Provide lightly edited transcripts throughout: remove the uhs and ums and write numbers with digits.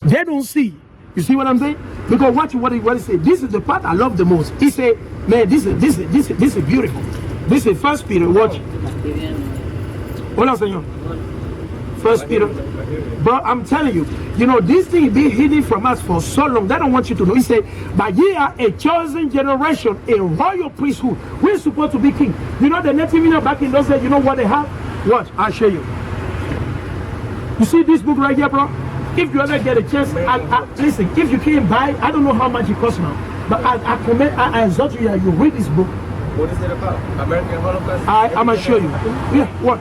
They don't see. You see what I'm saying? Because watch what he said. This is the part I love the most. He said, man, this is beautiful. This is First Peter. Watch. Hold on, senor. First Peter. But I'm telling you, you know, this thing been hidden from us for so long. They don't want you to know. He said, but ye are a chosen generation, a royal priesthood. We're supposed to be king. You know, the native Indian back in those days, you know what they have? What? I'll show you. You see this book right here, bro? If you ever get a chance, listen, if you can't buy, I don't know how much it costs now, but I exhort you that you read this book. What is it about? American Holocaust? I'm going to show you. Yeah, what?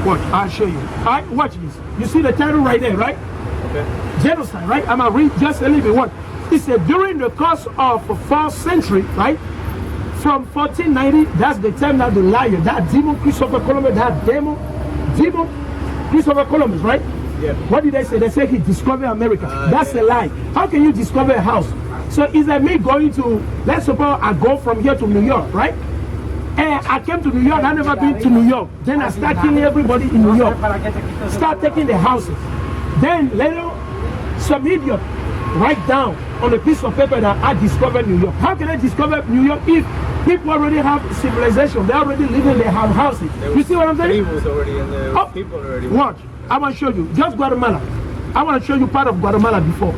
What? I'll show you. All right, watch this. You see the title right there, right? Okay. Genocide, right? I'm going to read just a little bit. What? It said, during the course of the 4th century, right? From 1490, that's the time that the liar, that demon Christopher Columbus, demon Christopher Columbus, right? Yeah. What did they say? They said he discovered America. That's a lie. How can you discover a house? So it's like me going to, let's suppose I go from here to New York, right? And I came to New York, I never been to New York. Then I start killing everybody in New York. Start taking the houses. Then later, some idiot write down on a piece of paper that I discovered New York. How can I discover New York if people already have civilization? They already live in their houses. You see what I'm saying? People's already in there. Oh, People already. Watch. I want to show you. Just Guatemala. I want to show you part of Guatemala before.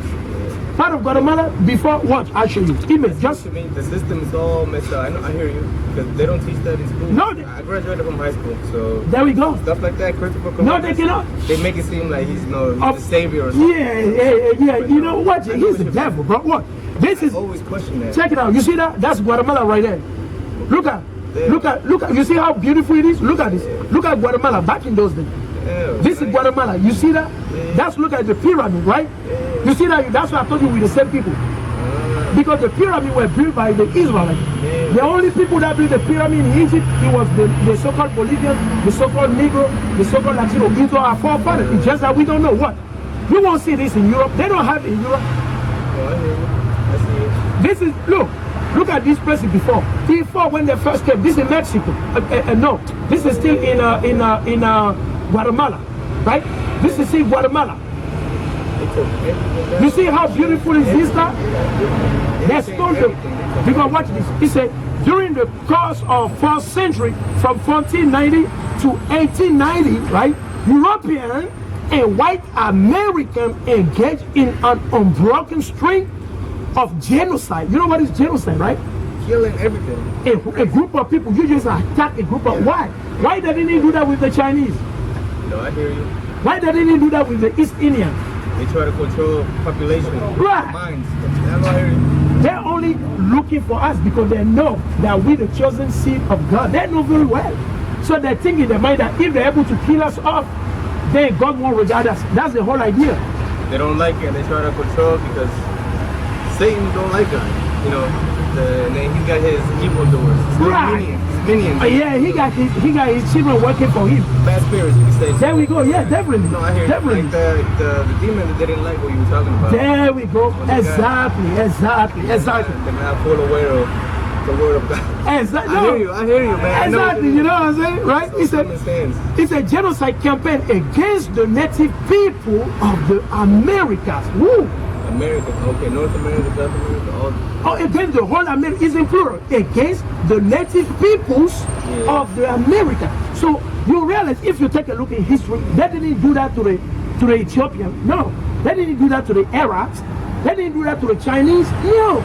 Part of Guatemala before. Watch. I'll show you. Image. Just. I mean, the system is all messed up. I hear you. Because they don't teach that in school. No. I graduated from high school, so. There we go. Stuff like that. Christopher Columbus. No, they cannot. They make it seem like he's the savior or something. Yeah. You know what? He's the devil, bro. What? This is. I always question that. Check it out. You see that? That's Guatemala right there. Look at. You see how beautiful it is? Look at this. Look at Guatemala back in those days. Yeah, this is Guatemala. You see that? Yeah. That's look at the pyramid, right? Yeah. You see that? That's what I told you with the same people. Because the pyramid were built by the Israelites. Yeah. The only people that built the pyramid in Egypt, it was the so-called Bolivians, the so-called Negro, the so-called Latino. These are our forefathers. It's just that we don't know what. You won't see this in Europe. They don't have it in Europe. Oh, I hear you. I see it. This is, look at this place before. Before when they first came, this is Mexico. No, this is still in Guatemala, right? This is in Guatemala. You see how beautiful is this stuff? That's because watch this. He said during the course of 4th century, from 1490 to 1890, right? European and white American engaged in an unbroken string of genocide. You know what is genocide, right? Killing everything. A group of people, you just attack a group of, why? Why they didn't do that with the Chinese? No, I hear you. Why they didn't do that with the East Indians? They try to control population. Right. Minds. I hear you. They're only looking for us because they know that we're the chosen seed of God. They know very well. So they think in their mind that if they're able to kill us off, then God won't regard us. That's the whole idea. They don't like it and they try to control because Satan don't like God. You know, and then he got his evil doers. Right. Minions. Yeah, he got his children working for him. Bad spirits, you can say. There we go. Yeah, definitely. No, I hear definitely. Like the demon that didn't like what you were talking about. There we go. Exactly. The man full aware of the word of God. Exactly. I hear you, man. Exactly. You know what I'm saying, right? So it's a genocide campaign against the native people of the Americas. Woo. America, okay, North America, South America, all. Oh, against the whole America is in plural. Against the native peoples of the America. So you realize if you take a look in history, they didn't do that to the Ethiopians. No. They didn't do that to the Arabs. They didn't do that to the Chinese. No.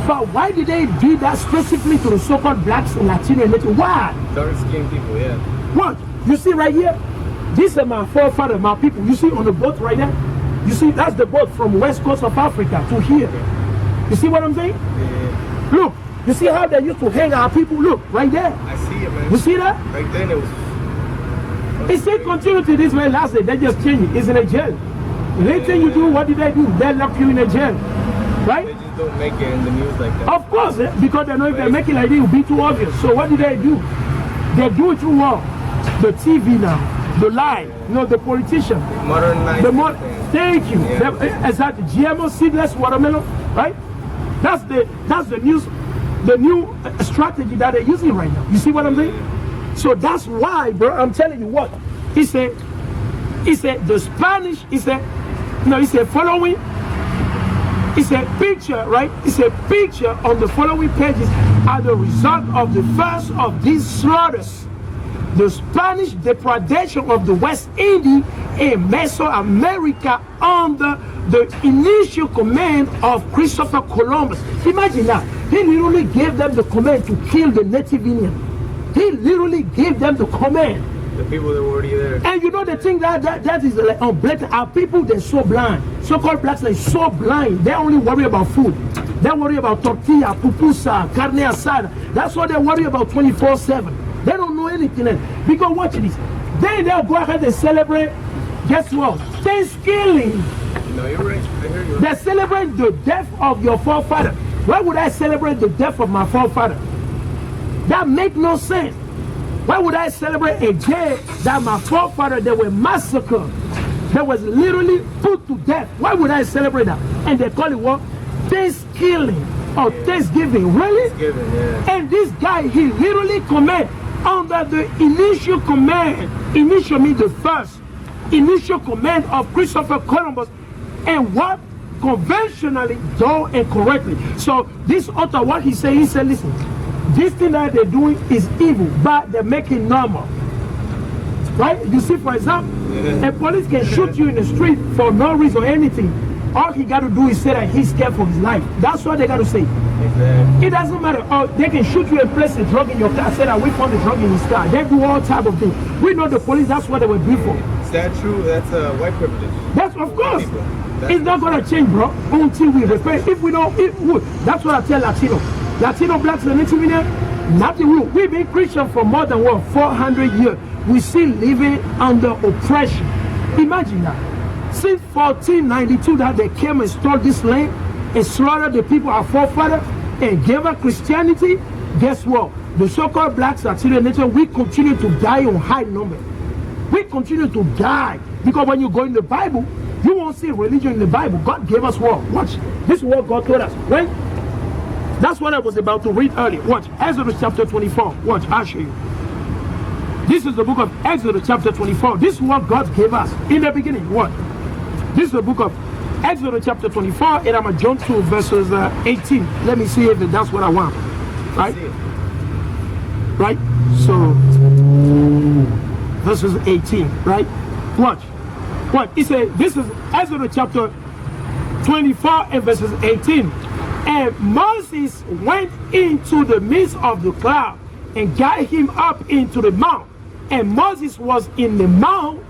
But why did they do that specifically to the so-called blacks and Latino and native? Why? Dark-skinned people, yeah. What? You see right here? These are my forefathers, my people. You see on the boat right there? You see, that's the boat from west coast of Africa to here. You see what I'm saying? Yeah. Look, you see how they used to hang our people? Look, right there. I see it, man. You see that? Right then it was... It still continued to this way last day. They just changed it. It's in a jail. Later you do, what did they do? They lock you in a jail. Right? They just don't make it in the news like that. Of course, because they know if they make it like this, it will be too obvious. So what do? They do it through what? The TV now. The lie, the politician. Modernized. Thank you. Yeah. Exactly. GMO seedless watermelon, right? That's the new strategy that they're using right now. You see what I'm saying? So that's why, bro. I'm telling you what he said. He said the Spanish. He said No, it's a following. It's a picture, right? It's a picture on the following pages are the result of the first of these slaughters. The Spanish depredation of the West Indies and Mesoamerica under the initial command of Christopher Columbus. Imagine that. He literally gave them the command to kill the native Indian. He literally gave them the command. The people that were already there. And you know the thing that is like blatant. Our people, they're so blind. So-called blacks, they're so blind. They only worry about food. They worry about tortilla, pupusa, carne asada. That's what they worry about 24/7. They don't know anything else. Because watch this. Then they'll go ahead and celebrate. Guess what? Thanksgiving. No, you're right. I hear you. They celebrate the death of your forefather. Why would I celebrate the death of my forefather? That makes no sense. Why would I celebrate a day that my forefathers, they were massacred? They was literally put to death. Why would I celebrate that? And they call it what? Thanksgiving or Thanksgiving. Really? Thanksgiving, yeah. And this guy, he literally command under the initial command. Initial means the first. Initial command of Christopher Columbus. And what? Conventionally, though and correctly. So this author, what he said, listen, this thing that they're doing is evil, but they're making normal. Right? You see, for example, a police can shoot you in the street for no reason or anything. All he got to do is say that he's scared for his life. That's what they got to say. Exactly. It doesn't matter. Oh, they can shoot you and place a drug in your car. Say that we found the drug in his car. They do all type of things. We know the police. That's what they were built for. Is that true? That's white privilege. That's of course. That's It's not gonna change, bro. Until we respect. If we don't, that's what I tell Latino. Latino blacks and Native Indian, nothing will. We've been Christian for more than 400 years. We still living under oppression. Imagine that. Since 1492 that they came and stole this land and slaughtered the people, our forefathers, and gave us Christianity, guess what? The so-called blacks, Latino nation, we continue to die on high numbers. We continue to die. Because when you go in the Bible, you won't see religion in the Bible. God gave us what? Watch. This is what God told us, right? That's what I was about to read earlier. Watch. Exodus chapter 24. Watch. I'll show you. This is the book of Exodus chapter 24. This is what God gave us in the beginning. What? This is the book of Exodus chapter 24, and I'm going to jump to verses 18. Let me see if that's what I want. Right? Right? So, verses 18. Right? Watch. What? He said, this is Exodus chapter 24 and verses 18. And Moses went into the midst of the cloud and got him up into the mount. And Moses was in the mount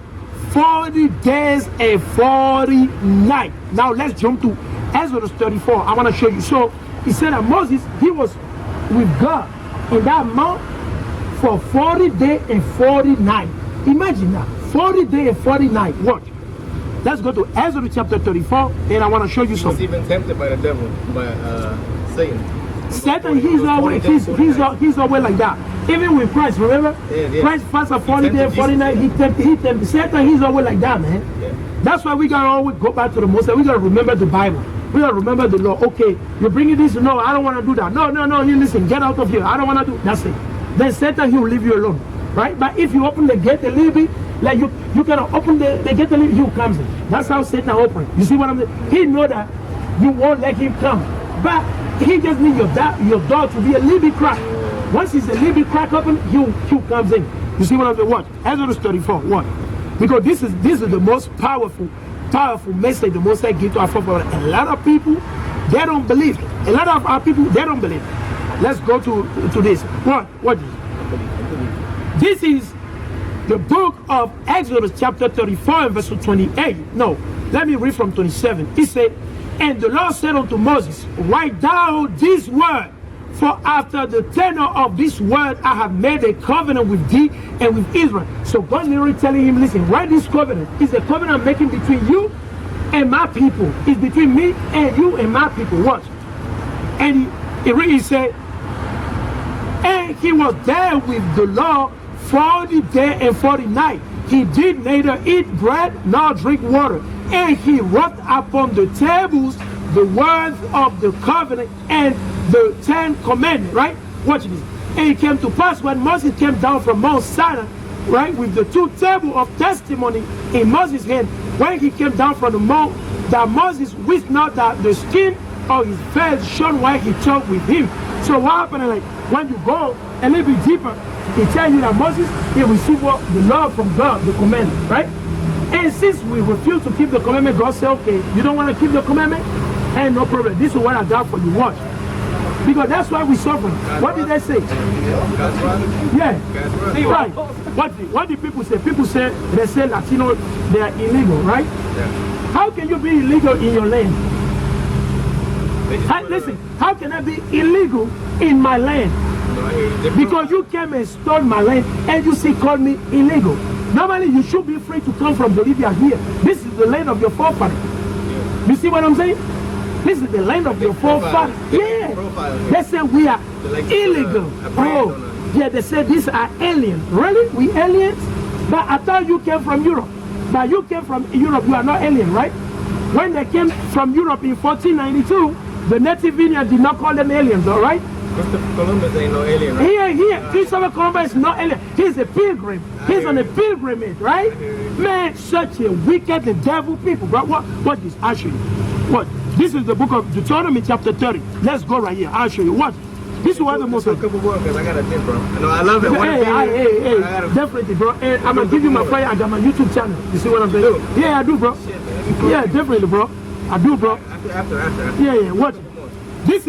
40 days and 40 nights. Now let's jump to Exodus 34. I want to show you. So he said that Moses, he was with God in that mount for 40 days and 40 nights. Imagine that. 40 days and 40 nights. Watch. Let's go to Exodus chapter 34, and I want to show you something. He was even tempted by the devil, by Satan. Satan, he's always like that. Even with Christ, remember? Yeah. Christ fasted 40 days, 40 nights. He tempted. Satan, he's always like that, man. Yeah. That's why we gotta always go back to the Most High. We gotta remember the Bible. We gotta remember the law. Okay, you're bringing this. No, I don't want to do that. No. You listen. Get out of here. I don't want to do. That's it. Then Satan, he will leave you alone, right? But if you open the gate a little bit, like you cannot open the gate a little, he comes in. That's how Satan operates. You see what I'm saying? He know that you won't let him come, but he just needs your door to be a little bit cracked. Once it's a little bit cracked open, he comes in. You see what I'm saying? Watch. Exodus 34. What? Because this is the most powerful message the Most High gives to our forefathers. A lot of people, they don't believe it. A lot of our people, they don't believe it. Let's go to this. What? This is the book of Exodus chapter 34 and verse 28. No, let me read from 27. He said, and the Lord said unto Moses, write down this word, for after the tenor of this word I have made a covenant with thee and with Israel. So God literally telling him, listen, write this covenant. It's a covenant I'm making between you and my people. It's between me and you and my people. Watch. And he said, and he was there with the Lord 40 days and 40 nights. He did neither eat bread nor drink water. And he wrote upon the tables the words of the covenant and the 10 commandments, right? Watch this. And it came to pass when Moses came down from Mount Sinai, right, with the 2 tables of testimony in Moses' hand, when he came down from the mount, that Moses wished not that the skin of his face shone while he talked with him. So what happened, like, when you go a little bit deeper, he tells you that Moses, he received the law from God, the commandment, right? And since we refuse to keep the commandment, God said, okay, you don't want to keep the commandment? And no problem. This is what I got for you. Watch. Because that's why we suffer. What did they say? Yeah. Right. What did people say? People say, they say Latino, they are illegal, right? Yeah. How can you be illegal in your land? Listen, how can I be illegal in my land? Because you came and stole my land and you still call me illegal. Normally you should be free to come from Bolivia here. This is the land of your forefathers. You see what I'm saying? This is the land of your forefathers. Yeah. They say we are illegal. Oh, yeah, they say these are aliens. Really? We aliens? But I thought you came from Europe. But you came from Europe, you are not alien, right? When they came from Europe in 1492, the native Indians did not call them aliens, all right? Christopher Columbus ain't no alien, right? Here, Christopher Columbus is not alien. He's a pilgrim. He's on a pilgrimage, right? Man, such a wicked and devil people. But what is actually? What? This is the book of Deuteronomy chapter 30. Let's go right here. I'll show you. What? This is what the most. A couple more because I got a tip, bro. No, I love it. Hey, definitely, bro. Hey, I'm gonna give you my fire. I got my YouTube channel. You see what I'm saying? Yeah, I do, bro. Yeah, definitely, bro. I do, bro. After. Yeah. Watch. This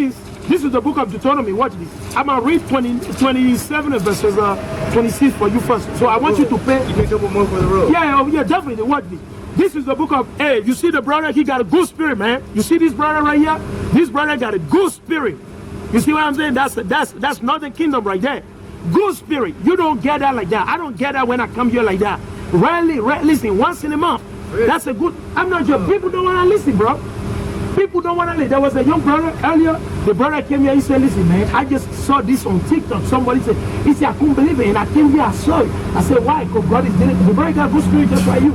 is the book of Deuteronomy. Watch this. I'm gonna read 27 verses 26 for you first. So I want you to pay. You get a couple more for the road. Yeah, definitely. Watch this. This is the book of. Hey, you see the brother? He got a good spirit, man. You see this brother right here? This brother got a good spirit. You see what I'm saying? That's not the kingdom right there. Good spirit. You don't get that like that. I don't get that when I come here like that. Rarely, listen, once in a month. Really? That's a good. I'm not sure. People don't want to listen, bro. People don't want to listen. There was a young brother earlier. The brother came here. He said, listen, man, I just saw this on TikTok. Somebody said, he said, I couldn't believe it. And I came here, I saw it. I said, why? Because God is doing it. The brother got good spirit just like you.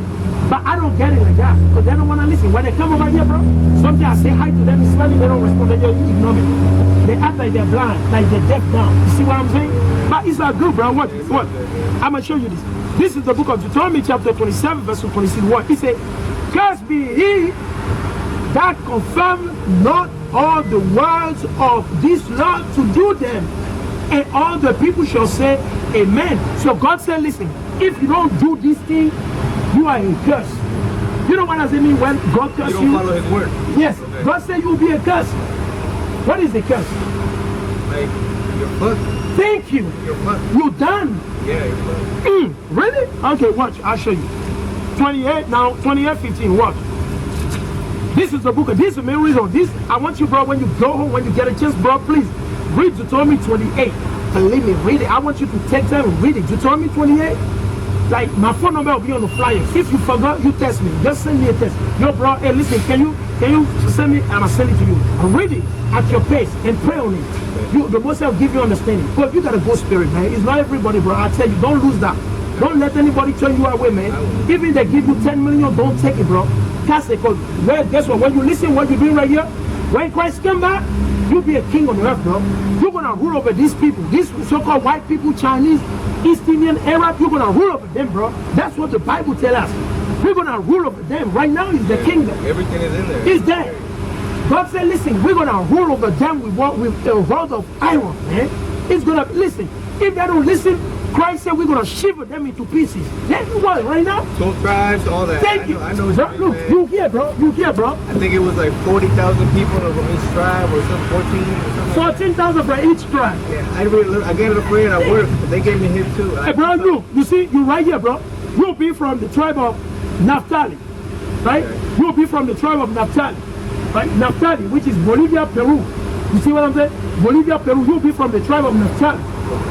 But I don't get it like that. Because they don't want to listen. When they come over here, bro, sometimes I say hi to them in Spanish. They don't respond. They just ignore me. They act like they're blind, like they're deaf down. You see what I'm saying? But it's not good, bro. What? I'm going to show you this. This is the book of Deuteronomy chapter 27, verse 26. What? He said, cursed be he that confirm not all the words of this law to do them. And all the people shall say, amen. So God said, listen, if you don't do this thing, you are a curse. You know what does it mean when God curses you? You don't follow his word. Yes. Okay. God said you will be a curse. What is a curse? Like, you're fucked. Thank you. You're fucked. You're done. Yeah, you're fucked. Really? Okay, watch. I'll show you. 28:15. Watch. This is the book. This is the main reason. This, I want you, bro, when you go home, when you get a chance, bro, please read Deuteronomy 28. Believe me, read it. I want you to take time and read it. Deuteronomy 28. Like, my phone number will be on the flyer. If you forgot, you text me. Just send me a text. Yo, bro, hey, listen, can you send me, and I'll send it to you. Read it at your pace and pray on it. The most will give you understanding. But you got a good spirit, man. It's not everybody, bro. I tell you, don't lose that. Don't let anybody turn you away, man. Even they give you 10 million, don't take it, bro. Cast it, because guess what? When you listen what you're doing right here, when Christ come back, you'll be a king on earth, bro. You're gonna rule over these people, these so-called white people, Chinese, East Indian, Arab. You're gonna rule over them, bro. That's what the Bible tells us. We're gonna rule over them. Right now is the kingdom. Everything is in there. It's there. God said, listen, we're gonna rule over them with a rod of iron, man. It's gonna listen. If they don't listen, Christ said we're gonna shiver them into pieces. That's what right now. 12 tribes, all that. Thank you. I know bro, look, you here, bro. You here, bro. I think it was like 40,000 people from each tribe, or some 14 or something. 14,000 for each tribe. Yeah, I gave it a friend at work. They gave me his too. Hey, bro, look, you see, you right here, bro. You'll be from the tribe of Naphtali, right? Okay. You'll be from the tribe of Naphtali, right? Naphtali, which is Bolivia, Peru. You see what I'm saying? Bolivia, Peru. You'll be from the tribe of Naphtali,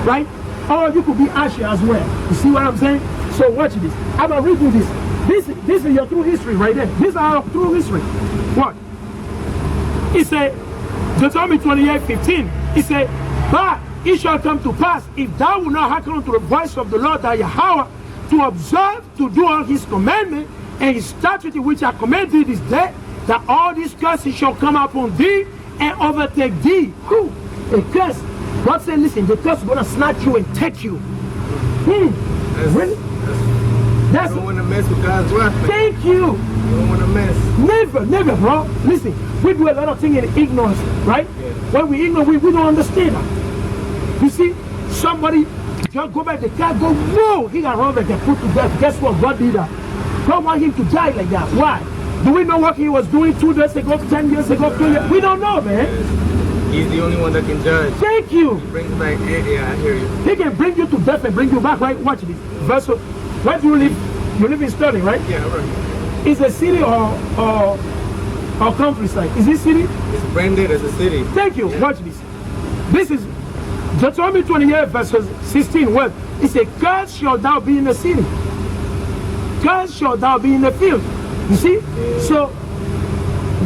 right? Or you could be Asher as well. You see what I'm saying? So watch this. I'm gonna read you this. This is your true history right there. This is our true history. What? He said, Deuteronomy 28:15. He said, but it shall come to pass, if thou wilt not hearken unto the voice of the Lord thy Yahweh, to observe, to do all his commandments and his statutes which I command thee this day, that all these curses shall come upon thee and overtake thee. Who? A curse. God said, listen, the curse is going to snatch you and take you. Really? That's You don't want to mess with God's weapon. thank you. You don't want to mess. Never, bro. Listen, we do a lot of things in ignorance, right? Yeah. When we ignore, we don't understand that. You see, somebody just go by the car, go, no, he got wrong and get put to death. Guess what? God did that. God want him to die like that. Why? Do we know what he was doing 2 years ago, 10 years ago, 2 years? We don't know, man. He's the only one that can judge. Thank you. He brings back, yeah, I hear you. He can bring you to death and bring you back, right? Watch this. Verse, where do you live? You live in Sterling, right? Yeah, right. Is a city or countryside? Is it city? It's branded as a city. Thank you. Watch this. This is Deuteronomy 28 verses 16. Well, it says, cursed shall thou be in the city. Cursed shall thou be in the field. You see? Yeah. So,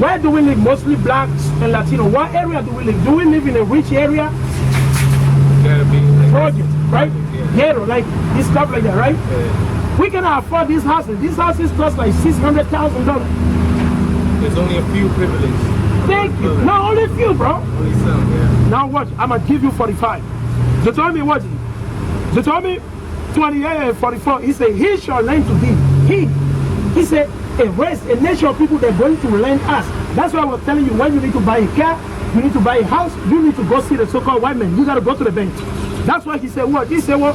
where do we live? Mostly blacks and Latino. What area do we live? Do we live in a rich area? It's gotta be like Project, right? Yeah. Ghetto, like this stuff like that, right? Yeah. We cannot afford these houses. These houses cost like $600,000. There's only a few privileges. Thank you. No, only a few, bro. Only some, yeah. Now watch. I'm gonna give you 45. Deuteronomy what? Deuteronomy 28 and 44. He said, he shall lend to thee. He said, a race, a nation of people that are going to lend us. That's why I was telling you, when you need to buy a car, you need to buy a house, you need to go see the so-called white man. You got to go to the bank. That's why he said what? He said, well,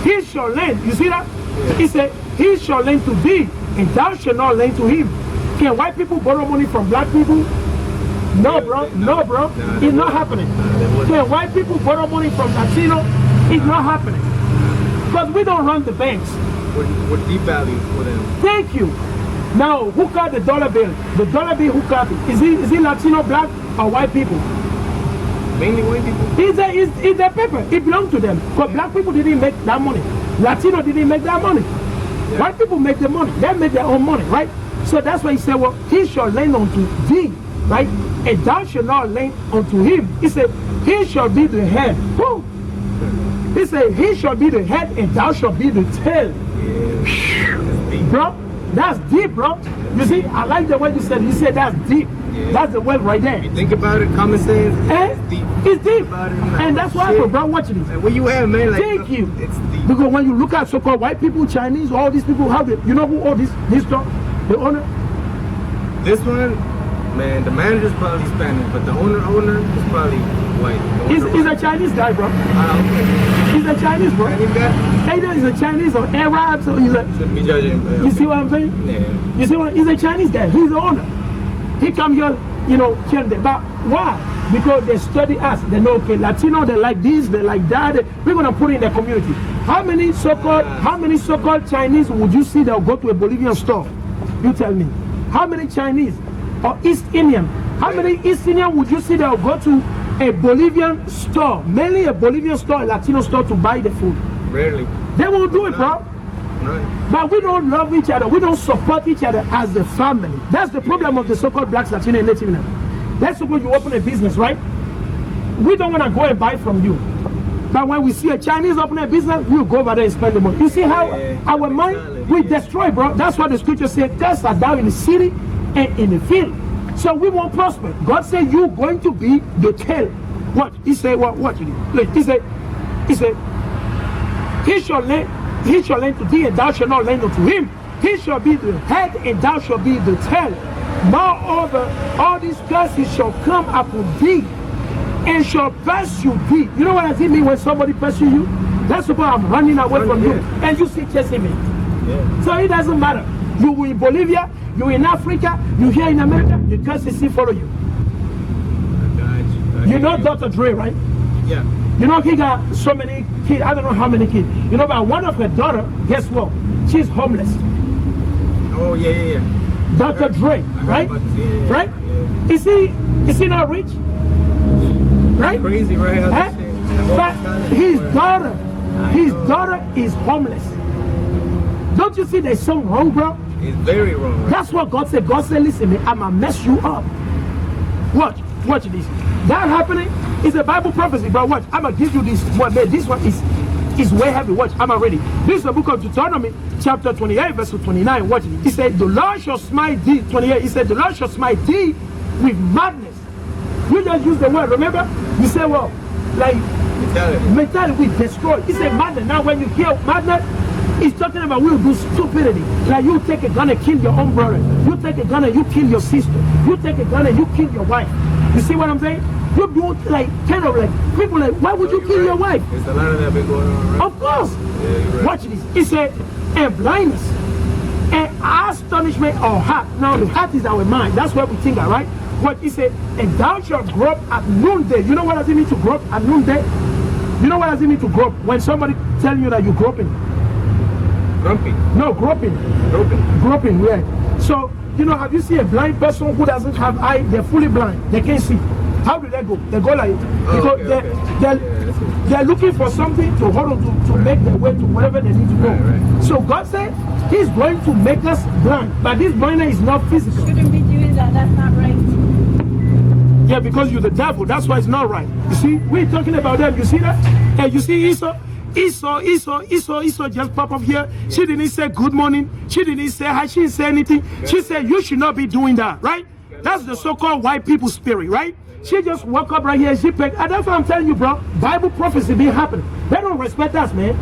he shall lend. You see that? Yeah. He said, he shall lend to thee, and thou shalt not lend to him. Can white people borrow money from black people? No, bro. No, bro. It's not happening. Can white people borrow money from Latino? It's not happening. Because we don't run the banks. With deep value for them. Thank you. Now, who got the dollar bill? The dollar bill, who got it? Is it Latino, black, or white people? Mainly white people. It's their paper. It belongs to them. Because black people didn't make that money. Latino didn't make that money. Yeah. White people make the money. They make their own money, right? So that's why he said, well, he shall lend unto thee, right? And thou shalt not lend unto him. He said, he shall be the head. Woo! He said, he shall be the head and thou shalt be the tail. Yeah. Bro, that's deep, bro. You see, I like the way you said it. You said that's deep. Yeah. That's the word right there. You think about it, common sense, Eh? it's deep. It's deep. About it, like, And that's why, shit. bro, watch this. Like, where you at, man? Like, Thank you. It's deep. Because when you look at so-called white people, Chinese, all these people, how they, you know who own this store? The owner? This one, man, the manager's probably Spanish, but the owner is probably white. He's a Chinese guy, bro. Okay. He's a Chinese, bro. Chinese guy? Either he's a Chinese or Arab, so he's a, Shouldn't be judging. But you see what I'm saying? Yeah. You see what, he's a Chinese guy. He's the owner. He come here, you know, here and there. But why? Because they study us. They know, okay, Latino, they like this, they like that. We're gonna put it in the community. How many so-called Chinese would you see that will go to a Bolivian store? You tell me. How many Chinese or East Indian? How many East Indian would you see that will go to a Bolivian store, mainly a Bolivian store, a Latino store to buy the food? Rarely. They won't do it, bro. Right. But we don't love each other. We don't support each other as a family. That's the problem of the so-called blacks, Latino, and Native American. Let's suppose you open a business, right? We don't want to go and buy from you. But when we see a Chinese open a business, we'll go over there and spend the money. You see how our mind, we destroy, bro. That's what the scripture says. Curse are down in the city and in the field. So we won't prosper. God said you're going to be the tail. What? He said, what? Look, he said, he shall lend to thee and thou shalt not lend unto him. He shall be the head and thou shalt be the tail. Moreover, all these curses shall come upon thee and shall pursue thee. You know what I mean when somebody pursue you? That's why I'm running away from you. And you see chasing me. Yeah. So it doesn't matter. You in Bolivia, you in Africa, you here in America, the curses still follow you. You know Dr. Dre, right? Yeah. You know he got so many kids, I don't know how many kids. You know, but one of her daughter, guess what? She's homeless. Oh, yeah. Dr. Dre, right? Right? Yeah. Is he not rich? Right? Crazy, right? Huh? But his daughter is homeless. Don't you see there's something wrong, bro? It's very wrong, right? That's what God said. God said, listen, man, I'ma mess you up. Watch this. That happening is a Bible prophecy, bro. Watch, I'ma give you this one. Man, this one is way heavy. Watch, I'm ready. This is the book of Deuteronomy, chapter 28, verse 29. Watch it. He said, the Lord shall smite thee. 28. He said, the Lord shall smite thee with madness. We just use the word. Remember? You say, well, like mentality we destroy. He said madness. Now, when you hear madness, It's talking about we'll do stupidity. Like you take a gun and kill your own brother. You take a gun and you kill your sister. You take a gun and you kill your wife. You see what I'm saying? You do like kind of like people like, why would you kill your wife? There's a lot of that been going on, right? Of course. Yeah, you're right. Watch this. It said, and blindness, and astonishment or heart. Now the heart is our mind. That's what we think, all right? What he said, and thou shalt grow up at noonday. You know what does it mean to grow up at noonday? You know what does it mean to grow up? When somebody tell you that you're groping. Grumpy. No, groping. Groping, yeah. So, you know, have you seen a blind person who doesn't have eye? They're fully blind. They can't see. How do they go? They go like, because they're looking for something to hold on to make their way to wherever they need to go. Right. So God said He's going to make us blind. But this blindness is not physical. Shouldn't be doing that. That's not right. Yeah, because you're the devil. That's why it's not right. You see, we're talking about them. You see that? And you see Esau just pop up here. She didn't say good morning. She didn't say hi. She didn't say anything. She said you should not be doing that, right? That's the so-called white people spirit, right? She just woke up right here. She picked. And that's what I'm telling you, bro. Bible prophecy be happening. They don't respect us, man.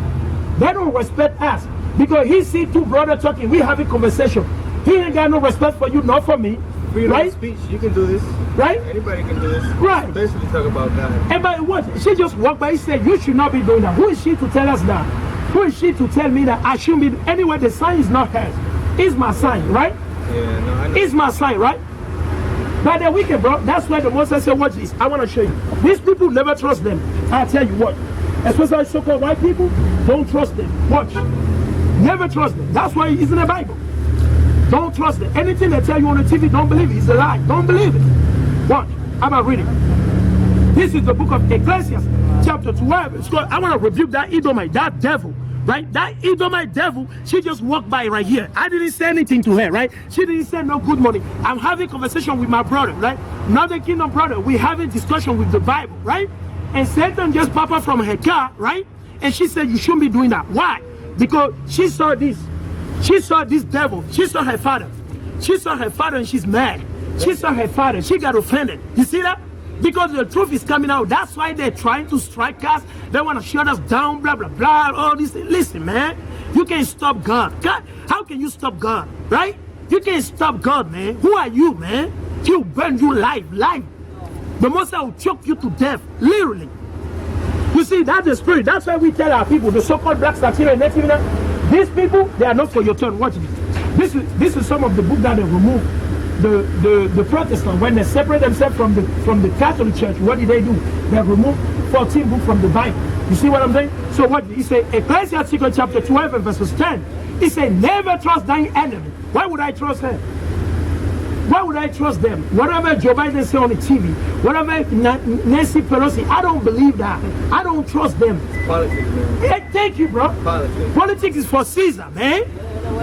They don't respect us. Because he see two brothers talking. We having conversation. He ain't got no respect for you, not for me. Freedom right? of speech. You can do this. Right? Anybody can do this. Right. Especially talk about God. And by what? She just walked by. He said, you should not be doing that. Who is she to tell us that? Who is she to tell me that I shouldn't be? Anyway, the sign is not hers. It's my sign, right? Yeah, no, I know. It's my sign, right? By the weekend, bro, that's why the Moses said, watch this. I want to show you. These people never trust them. I'll tell you what. Especially so-called white people, don't trust them. Watch. Never trust them. That's why it's in the Bible. Don't trust them. Anything they tell you on the TV, don't believe it. It's a lie. Don't believe it. Watch. How about reading? This is the book of Ecclesiastes, chapter 12. It's called, I want to rebuke that Edomite, that devil, right? That Edomite devil, she just walked by right here. I didn't say anything to her, right? She didn't say no good morning. I'm having conversation with my brother, right? Not the kingdom brother. We're having discussion with the Bible, right? And Satan just popped up from her car, right? And she said, you shouldn't be doing that. Why? Because she saw this. She saw this devil. She saw her father. She saw her father and she's mad. She saw her father. She got offended. You see that? Because the truth is coming out. That's why they're trying to strike us. They want to shut us down, blah, blah, blah, all this. Listen, man. You can't stop God. God, how can you stop God? Right? You can't stop God, man. Who are you, man? He'll burn you live. The Most High will choke you to death. Literally. You see, that's the spirit. That's why we tell our people, the so-called blacks, Latino, and Native, these people, they are not for your turn. Watch this. This is some of the book that they removed. The Protestants, when they separate themselves from the Catholic Church, what did they do? They removed 14 books from the Bible. You see what I'm saying? So what he say? Ecclesiastes chapter 12 and verses 10. He said, never trust thine enemy. Why would I trust them? Why would I trust them? Whatever Joe Biden say on the TV, whatever Nancy Pelosi, I don't believe that. I don't trust them. Politics, man. Yeah, thank you, bro. Politics. Politics is for Caesar, man.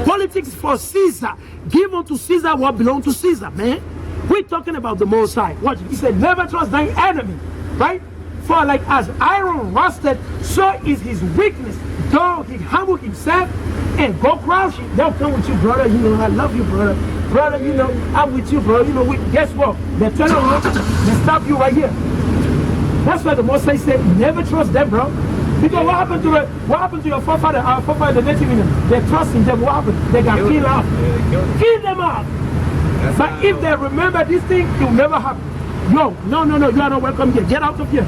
Politics is for Caesar. Give unto Caesar what belongs to Caesar, man. We're talking about the Most High. Watch it. He said, never trust thine enemy, right? For like as iron rusted, so is his weakness. Though he humble himself and go crouching, they'll come with you, brother. You know, I love you, brother. Brother, you know, I'm with you, bro. You know, guess what? They turn around, they stop you right here. That's why the Most High said, never trust them, bro. Because what happened to your forefather, our forefather, the native Indians? They trust in them. What happened? They got killed off. Kill them off. But if they remember this thing, it will never happen. No, you are not welcome here. Get out of here.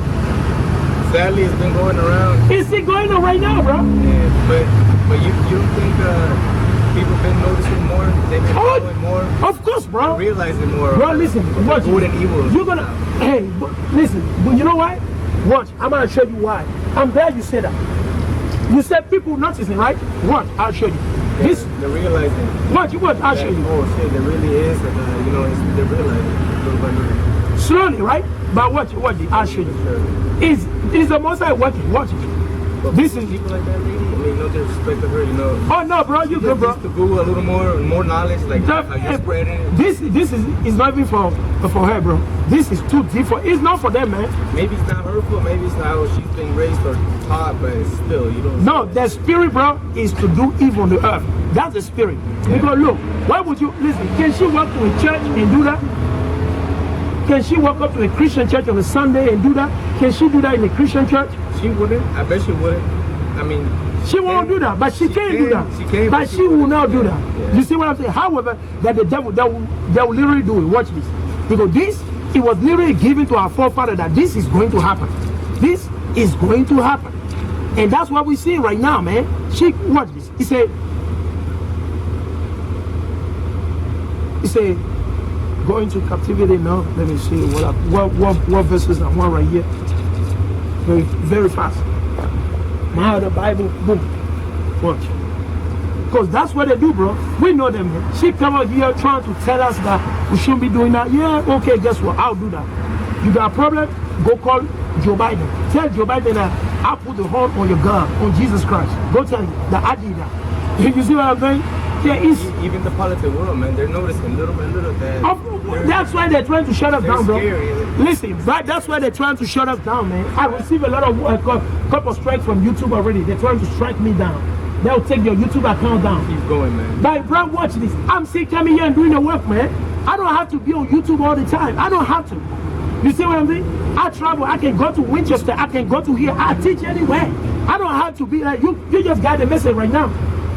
Sadly, it's been going around. It's still going on right now, bro. Yeah, but you don't think people been noticing more? They've been knowing more? Of course, bro. Realizing more. Bro, listen. Watch. Good and evil. You're gonna. Hey, listen. But you know why? Watch. I'm gonna show you why. I'm glad you said that. You said people noticing, right? Watch. I'll show you. Yeah, This. they're realizing. Watch. I'll show you. Oh shit, there really is, and you know, they're realizing little by little. Slowly, right? But watch. I'll show you. Is the Most High working? Watch it. But This is. people like that, really. I mean, no disrespect to her, you know. Oh no, bro, you good, bro. Just to Google a little more knowledge, like how you spreading it. This is not even for her, bro. This is too deep for. It's not for them, man. Maybe it's not hurtful, maybe it's not how she's been raised or taught, but still, you don't. No, the spirit, bro, is to do evil on the earth. That's the spirit. Yeah. Because look, why would you listen? Can she walk to a church and do that? Can she walk up to a Christian church on a Sunday and do that? Can she do that in a Christian church? She wouldn't. I bet she wouldn't. I mean, She won't do that, but she can't do that. She can, but she will not do that. Yeah. You see what I'm saying? However, that the devil, they will literally do it. Watch this. Because this, it was literally given to our forefather that this is going to happen. This is going to happen. And that's what we see right now, man. Watch this. He said, go into captivity now. Let me see what verses I want right here. Very, very fast. Now the Bible, boom. Watch. Because that's what they do, bro. We know them. Man. She come out here trying to tell us that we shouldn't be doing that. Yeah, okay, guess what? I'll do that. You got a problem? Go call Joe Biden. Tell Joe Biden that I'll put the horn on your gun, on Jesus Christ. Go tell him that I did that. You see what I'm saying? Yeah, it's even the political world, man. They're noticing little by little that. That's why they're trying to shut us down, bro. Scary. Listen, but that's why they're trying to shut us down, man. I receive a lot of couple strikes from YouTube already. They're trying to strike me down. They'll take your YouTube account down. Keep going, man. But bro, watch this. I'm still coming here and doing the work, man. I don't have to be on YouTube all the time. I don't have to. You see what I'm saying? I travel. I can go to Winchester. I can go to here. I teach anywhere. I don't have to be like you. You just got the message right now.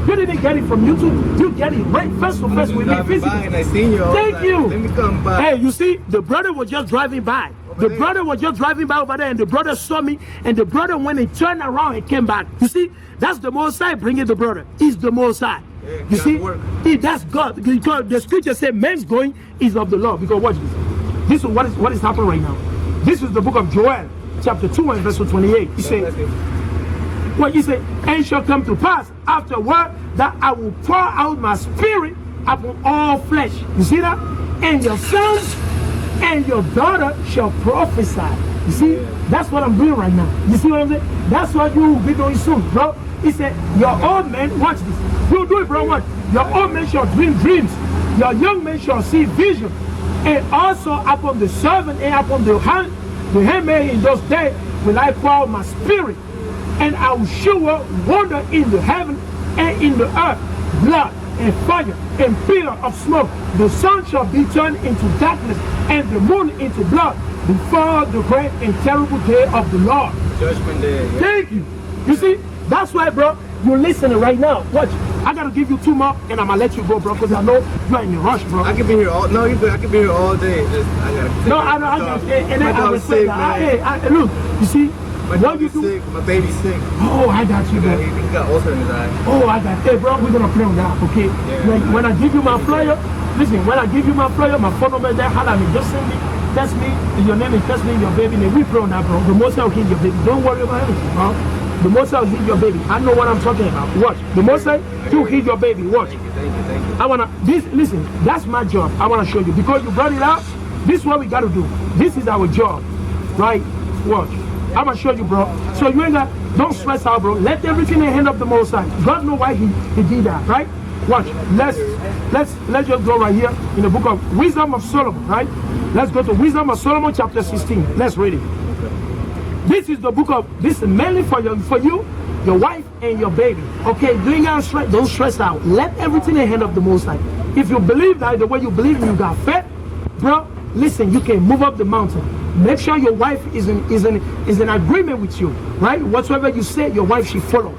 You didn't get it from YouTube. You get it right face to face with me physically. And I seen you. Thank you. Let me come by. Hey, you see, the brother was just driving by. The brother was just driving by over there, and the brother saw me, and the brother, when he turned around and came back, you see, that's the Most High bringing the brother. He's the Most High. Yeah, you see, that's God. Because the scripture says, man's going is of the Lord. Because watch this. This is what is happening right now. This is the book of Joel, chapter 2 and verse 28. He said, what he said, and it shall come to pass afterward that I will pour out my spirit upon all flesh. You see that? And your sons and your daughter shall prophesy. You see, that's what I'm doing right now. You see what I'm saying? That's what you will be doing soon, bro. He said, your old men, watch this. You do it, bro. Watch. Your old men shall dream dreams. Your young men shall see vision. And also upon the servant and upon the handmaid in those days will I pour out my spirit. And I will show wonder in the heaven and in the earth, blood and fire and pillar of smoke. The sun shall be turned into darkness and the moon into blood before the great and terrible day of the Lord. Judgment day. Yeah. Thank you. You see, that's why, bro, you're listening right now. Watch. I gotta give you 2 more and I'm gonna let you go, bro, because I know you're in a rush, bro. I can be here all I can be here all day. Just, I gotta no, I know, and then I respect that. Hey, look, you see, my dog is sick, my baby's sick. Oh, I got you, bro. He got ulcer in his eye. Oh, I got. Hey, bro, we're gonna play on that, okay? Yeah. When I give you my flyer, listen. When I give you my flyer, my phone number there, holla me. Just send me, text me your name and text me your baby name. We play on that, bro. The most I'll hit your baby. Don't worry about anything, bro. The most I'll hit your baby. I know what I'm talking about. Watch. The most I to hit your baby. Watch. Thank you. I wanna listen. That's my job. I wanna show you because you brought it up. This is what we gotta do. This is our job, right? Watch. I'm gonna show you, bro. So you ain't got, don't stress out, bro. Let everything in the hand of the Most High. God know why he did that, right? Watch. Let's just go right here in the book of Wisdom of Solomon, right? Let's go to Wisdom of Solomon, chapter 16. Let's read it. This is the book of. This is mainly for you, your wife, and your baby. Okay, don't stress out. Let everything in the hand of the Most High. If you believe that the way you believe, you got faith, bro. Listen, you can move up the mountain. Make sure your wife is in agreement with you, right? Whatsoever you say, your wife should follow,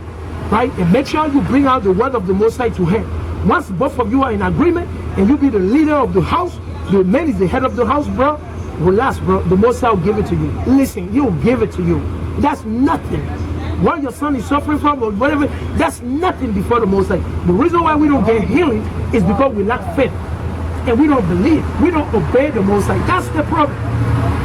right? And make sure you bring out the word of the Most High to her. Once both of you are in agreement, and you be the leader of the house, the man is the head of the house, bro. Relax, bro. The Most High will give it to you. Listen, He will give it to you. That's nothing. What your son is suffering from or whatever, that's nothing before the Most High. The reason why we don't get healing is because we lack faith. And we don't believe. We don't obey the Most High. That's the problem.